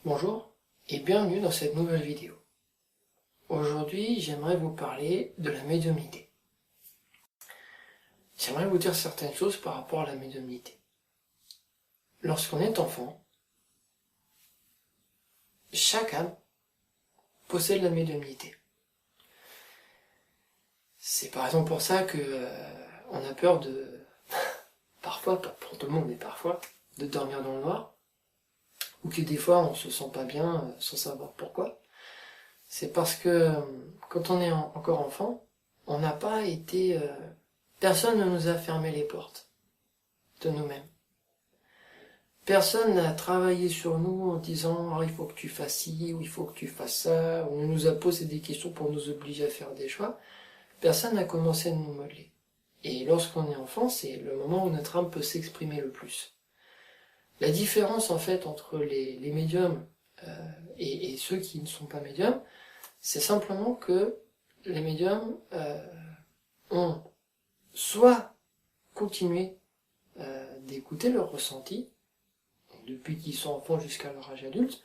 Bonjour et bienvenue dans cette nouvelle vidéo. Aujourd'hui, j'aimerais vous parler de la médiumnité. J'aimerais vous dire certaines choses par rapport à la médiumnité. Lorsqu'on est enfant, chaque âme possède la médiumnité. C'est par exemple pour ça que on a peur de, parfois, pas pour tout le monde, mais parfois, de dormir dans le noir, ou que des fois on se sent pas bien sans savoir pourquoi. C'est parce que quand on est encore enfant, on n'a pas été... personne ne nous a fermé les portes de nous-mêmes. Personne n'a travaillé sur nous en disant il faut que tu fasses ci, ou il faut que tu fasses ça, ou on nous a posé des questions pour nous obliger à faire des choix. Personne n'a commencé à nous modeler. Et lorsqu'on est enfant, c'est le moment où notre âme peut s'exprimer le plus. La différence en fait entre les médiums et ceux qui ne sont pas médiums, c'est simplement que les médiums ont soit continué d'écouter leurs ressentis, depuis qu'ils sont enfants jusqu'à leur âge adulte,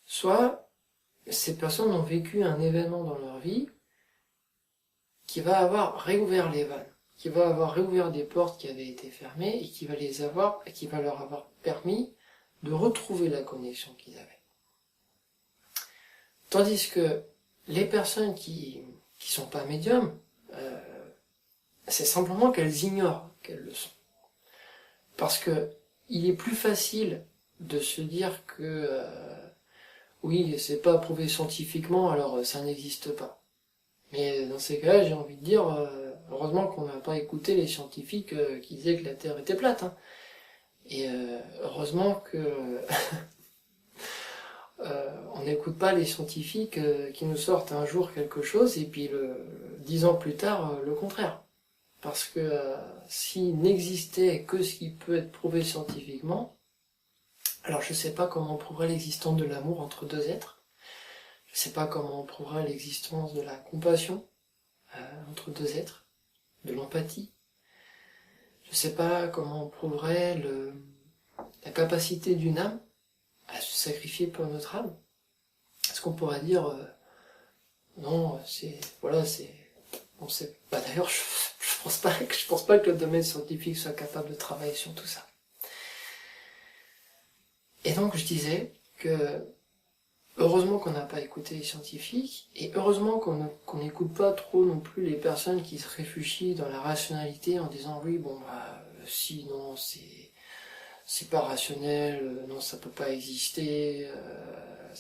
soit ces personnes ont vécu un événement dans leur vie qui va avoir réouvert les vannes, qui va avoir réouvert des portes qui avaient été fermées et qui va leur avoir permis de retrouver la connexion qu'ils avaient. Tandis que les personnes qui sont pas médiums, c'est simplement qu'elles ignorent qu'elles le sont. Parce que il est plus facile de se dire que oui, c'est pas prouvé scientifiquement, alors ça n'existe pas. Mais dans ces cas-là, j'ai envie de dire, heureusement qu'on n'a pas écouté les scientifiques qui disaient que la Terre était plate. Hein. Et heureusement que on n'écoute pas les scientifiques qui nous sortent un jour quelque chose et puis 10 ans plus tard le contraire. Parce que s'il n'existait que ce qui peut être prouvé scientifiquement, alors je ne sais pas comment on prouverait l'existence de l'amour entre deux êtres, je ne sais pas comment on prouverait l'existence de la compassion entre deux êtres, de l'empathie, je ne sais pas comment on prouverait la capacité d'une âme à se sacrifier pour notre âme. Est-ce qu'on pourrait dire non, on sait pas. D'ailleurs, je pense pas que le domaine scientifique soit capable de travailler sur tout ça. Et donc je disais que heureusement qu'on n'a pas écouté les scientifiques, et heureusement qu'on n'écoute pas trop non plus les personnes qui se réfugient dans la rationalité en disant oui, bon bah si, non, c'est pas rationnel, non ça peut pas exister,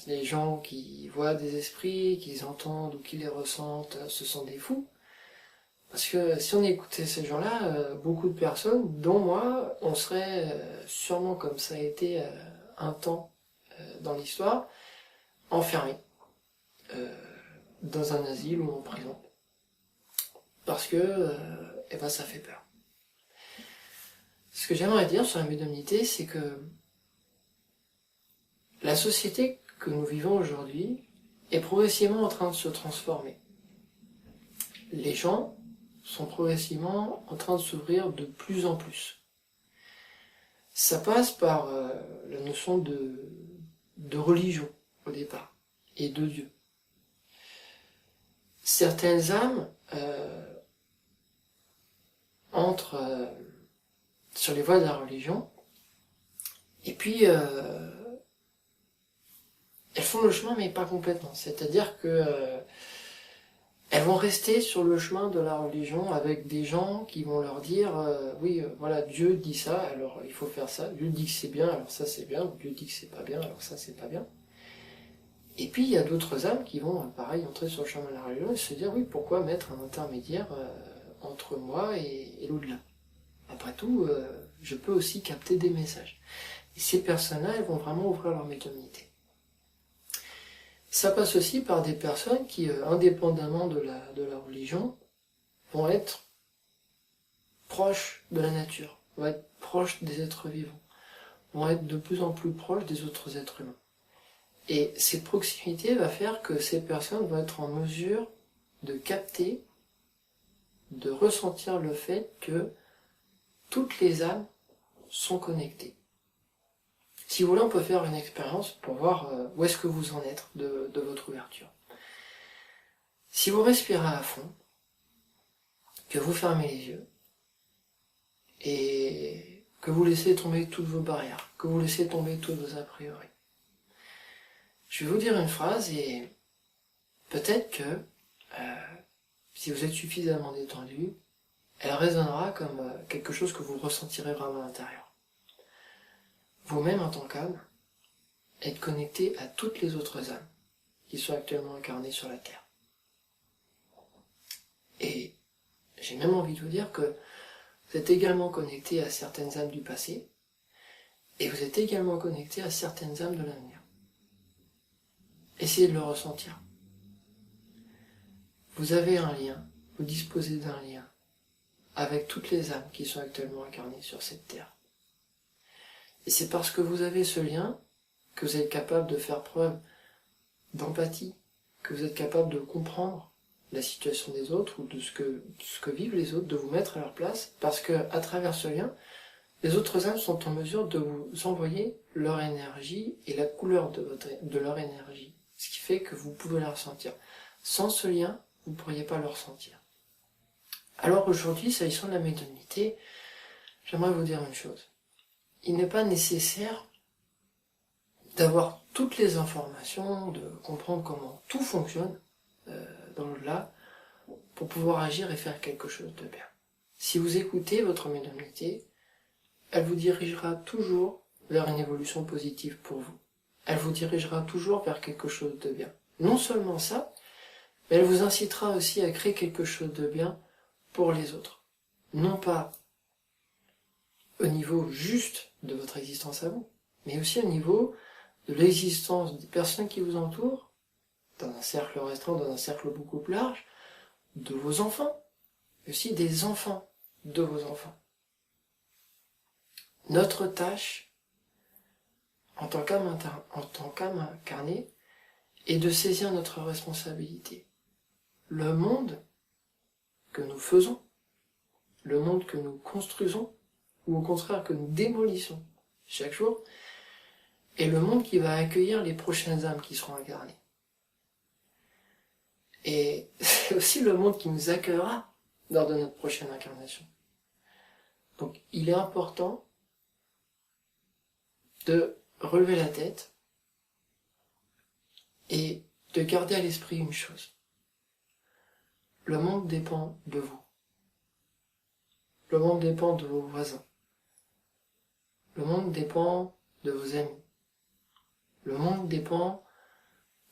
les gens qui voient des esprits, qui les entendent ou qui les ressentent, ce sont des fous. Parce que si on écoutait ces gens-là, beaucoup de personnes, dont moi, on serait sûrement comme ça a été un temps dans l'histoire, enfermés dans un asile ou en prison. Parce que ça fait peur. Ce que j'aimerais dire sur la médiumnité, c'est que la société que nous vivons aujourd'hui est progressivement en train de se transformer. Les gens sont progressivement en train de s'ouvrir de plus en plus. Ça passe par la notion de religion au départ et de Dieu. Certaines âmes entrent sur les voies de la religion et puis elles font le chemin mais pas complètement. C'est-à-dire que elles vont rester sur le chemin de la religion avec des gens qui vont leur dire oui, voilà, Dieu dit ça, alors il faut faire ça. Dieu dit que c'est bien, alors ça c'est bien. Dieu dit que c'est pas bien, alors ça c'est pas bien. Et puis il y a d'autres âmes qui vont, pareil, entrer sur le chemin de la religion et se dire oui, pourquoi mettre un intermédiaire entre moi et l'au-delà. Après tout, je peux aussi capter des messages. Et ces personnes-là, elles vont vraiment ouvrir leur médiumnité. Ça passe aussi par des personnes qui, indépendamment de la religion, vont être proches de la nature, vont être proches des êtres vivants, vont être de plus en plus proches des autres êtres humains. Et cette proximité va faire que ces personnes vont être en mesure de capter, de ressentir le fait que toutes les âmes sont connectées. Si vous voulez, on peut faire une expérience pour voir où est-ce que vous en êtes de votre ouverture. Si vous respirez à fond, que vous fermez les yeux, et que vous laissez tomber toutes vos barrières, que vous laissez tomber tous vos a priori. Je vais vous dire une phrase et peut-être que si vous êtes suffisamment détendu, elle résonnera comme quelque chose que vous ressentirez vraiment à l'intérieur. Vous-même en tant qu'âme, êtes connecté à toutes les autres âmes qui sont actuellement incarnées sur la Terre. Et j'ai même envie de vous dire que vous êtes également connecté à certaines âmes du passé, et vous êtes également connecté à certaines âmes de l'avenir. Essayez de le ressentir. Vous avez un lien, vous disposez d'un lien avec toutes les âmes qui sont actuellement incarnées sur cette terre. Et c'est parce que vous avez ce lien que vous êtes capable de faire preuve d'empathie, que vous êtes capable de comprendre la situation des autres ou de ce que vivent les autres, de vous mettre à leur place, parce que à travers ce lien, les autres âmes sont en mesure de vous envoyer leur énergie et la couleur de leur énergie, ce qui fait que vous pouvez la ressentir. Sans ce lien, vous ne pourriez pas le ressentir. Alors aujourd'hui, s'agissant de la médiumnité, j'aimerais vous dire une chose. Il n'est pas nécessaire d'avoir toutes les informations, de comprendre comment tout fonctionne dans l'au-delà pour pouvoir agir et faire quelque chose de bien. Si vous écoutez votre médiumnité, elle vous dirigera toujours vers une évolution positive pour vous. Elle vous dirigera toujours vers quelque chose de bien. Non seulement ça, mais elle vous incitera aussi à créer quelque chose de bien pour les autres. Non pas au niveau juste de votre existence à vous, mais aussi au niveau de l'existence des personnes qui vous entourent, dans un cercle restreint, dans un cercle beaucoup plus large, de vos enfants, et aussi des enfants de vos enfants. Notre tâche, en tant qu'âme incarnée, est de saisir notre responsabilité. Le monde que nous faisons, le monde que nous construisons, ou au contraire que nous démolissons chaque jour, est le monde qui va accueillir les prochaines âmes qui seront incarnées. Et c'est aussi le monde qui nous accueillera lors de notre prochaine incarnation. Donc il est important de relever la tête et de garder à l'esprit une chose. Le monde dépend de vous. Le monde dépend de vos voisins. Le monde dépend de vos amis. Le monde dépend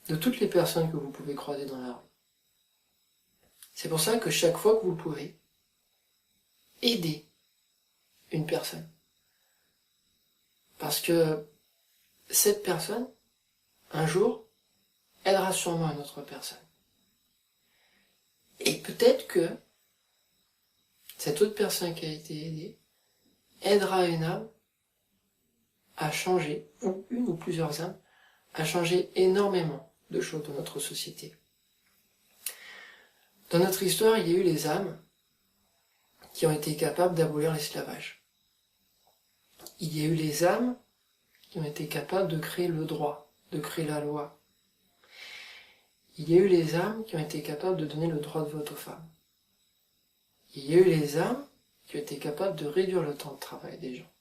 de toutes les personnes que vous pouvez croiser dans la rue. C'est pour ça que chaque fois que vous le pouvez, aidez une personne. Parce que cette personne, un jour, aidera sûrement une autre personne. Et peut-être que cette autre personne qui a été aidée aidera une âme à changer, ou une ou plusieurs âmes, à changer énormément de choses dans notre société. Dans notre histoire, il y a eu les âmes qui ont été capables d'abolir l'esclavage. Il y a eu les âmes qui ont été capables de créer le droit, de créer la loi. Il y a eu les âmes qui ont été capables de donner le droit de vote aux femmes. Il y a eu les âmes qui ont été capables de réduire le temps de travail des gens.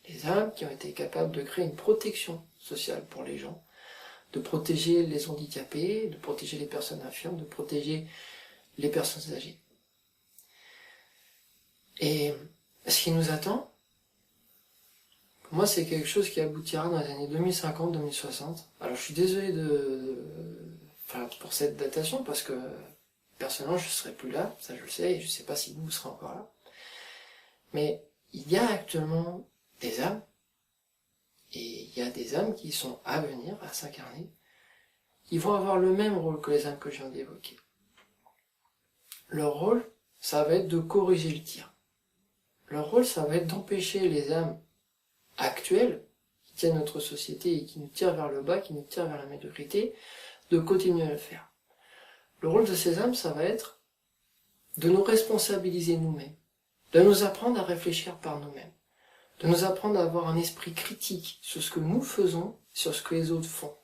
Les âmes qui ont été capables de créer une protection sociale pour les gens, de protéger les handicapés, de protéger les personnes infirmes, de protéger les personnes âgées. Et ce qui nous attend, pour moi, c'est quelque chose qui aboutira dans les années 2050-2060. Alors, je suis désolé pour cette datation, parce que personnellement, je ne serai plus là, ça je le sais, et je ne sais pas si vous serez encore là. Mais il y a actuellement des âmes, et il y a des âmes qui sont à venir, à s'incarner, qui vont avoir le même rôle que les âmes que je viens d'évoquer. Leur rôle, ça va être de corriger le tir. Leur rôle, ça va être d'empêcher les âmes actuelles, qui tiennent notre société et qui nous tirent vers le bas, qui nous tirent vers la médiocrité, de continuer à le faire. Le rôle de ces âmes, ça va être de nous responsabiliser nous-mêmes, de nous apprendre à réfléchir par nous-mêmes, de nous apprendre à avoir un esprit critique sur ce que nous faisons, sur ce que les autres font,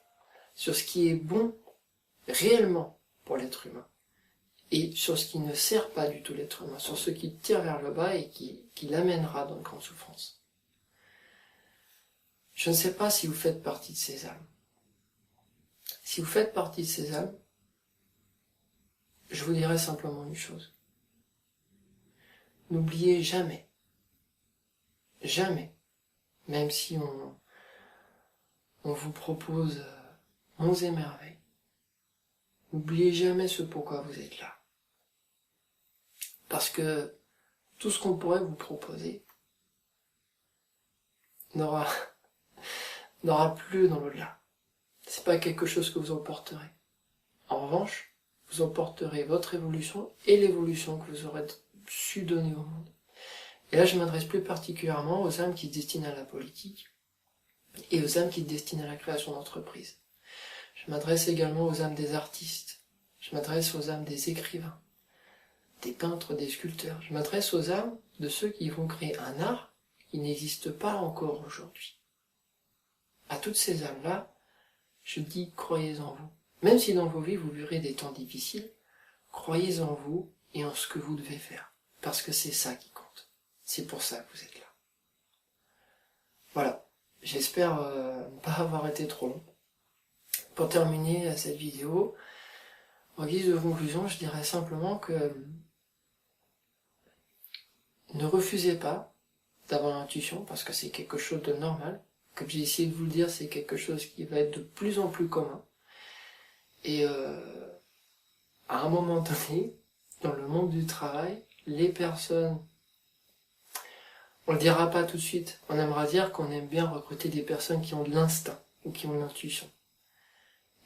sur ce qui est bon réellement pour l'être humain, et sur ce qui ne sert pas du tout l'être humain, sur ce qui tire vers le bas et qui l'amènera dans de grandes souffrances. Je ne sais pas si vous faites partie de ces âmes. Si vous faites partie de ces âmes, je vous dirai simplement une chose. N'oubliez jamais, jamais, même si on vous propose monts et merveilles, n'oubliez jamais ce pourquoi vous êtes là. Parce que tout ce qu'on pourrait vous proposer n'aura plus dans l'au-delà. C'est pas quelque chose que vous emporterez. En revanche, vous emporterez votre évolution et l'évolution que vous aurez su donner au monde. Et là, je m'adresse plus particulièrement aux âmes qui se destinent à la politique et aux âmes qui se destinent à la création d'entreprises. Je m'adresse également aux âmes des artistes. Je m'adresse aux âmes des écrivains, des peintres, des sculpteurs. Je m'adresse aux âmes de ceux qui vont créer un art qui n'existe pas encore aujourd'hui. À toutes ces âmes-là, je dis croyez en vous. Même si dans vos vies vous vivrez des temps difficiles, croyez en vous et en ce que vous devez faire. Parce que c'est ça qui compte. C'est pour ça que vous êtes là. Voilà. J'espère ne pas avoir été trop long. Pour terminer cette vidéo, en guise de conclusion, je dirais simplement que ne refusez pas d'avoir l'intuition, parce que c'est quelque chose de normal. Comme j'ai essayé de vous le dire, c'est quelque chose qui va être de plus en plus commun. Et à un moment donné, dans le monde du travail, les personnes, on le dira pas tout de suite, on aimera dire qu'on aime bien recruter des personnes qui ont de l'instinct ou qui ont de l'intuition.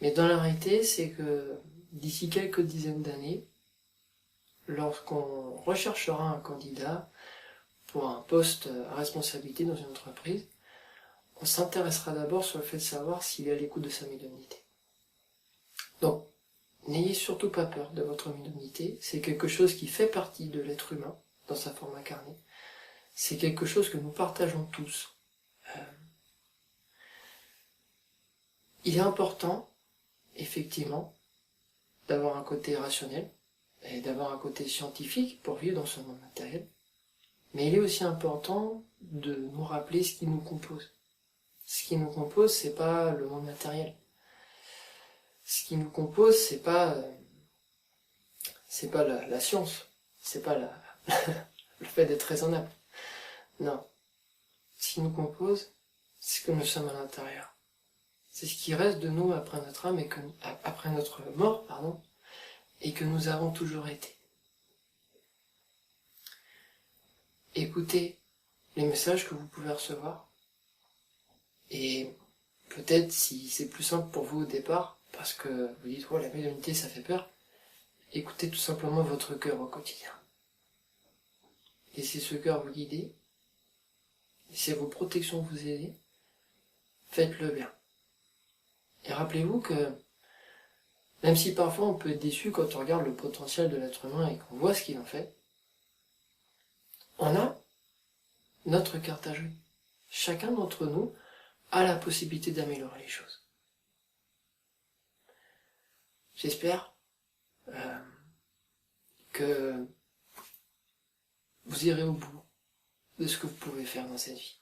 Mais dans la réalité, c'est que d'ici quelques dizaines d'années, lorsqu'on recherchera un candidat pour un poste à responsabilité dans une entreprise, on s'intéressera d'abord sur le fait de savoir s'il est à l'écoute de sa médiumnité. Donc, n'ayez surtout pas peur de votre médiumnité, c'est quelque chose qui fait partie de l'être humain, dans sa forme incarnée. C'est quelque chose que nous partageons tous. Il est important, effectivement, d'avoir un côté rationnel, et d'avoir un côté scientifique pour vivre dans ce monde matériel, mais il est aussi important de nous rappeler ce qui nous compose. Ce qui nous compose, c'est pas le monde matériel. Ce qui nous compose, c'est pas la science, c'est pas le fait d'être raisonnable. Non. Ce qui nous compose, c'est ce que nous sommes à l'intérieur. C'est ce qui reste de nous après notre âme après notre mort, et que nous avons toujours été. Écoutez les messages que vous pouvez recevoir, et peut-être si c'est plus simple pour vous au départ, parce que vous dites « oh, la médiumnité ça fait peur », écoutez tout simplement votre cœur au quotidien. Laissez ce cœur vous guider, laissez vos protections vous aider, faites-le bien. Et rappelez-vous que, même si parfois on peut être déçu quand on regarde le potentiel de l'être humain et qu'on voit ce qu'il en fait, on a notre carte à jouer. Chacun d'entre nous a la possibilité d'améliorer les choses. J'espère que vous irez au bout de ce que vous pouvez faire dans cette vie.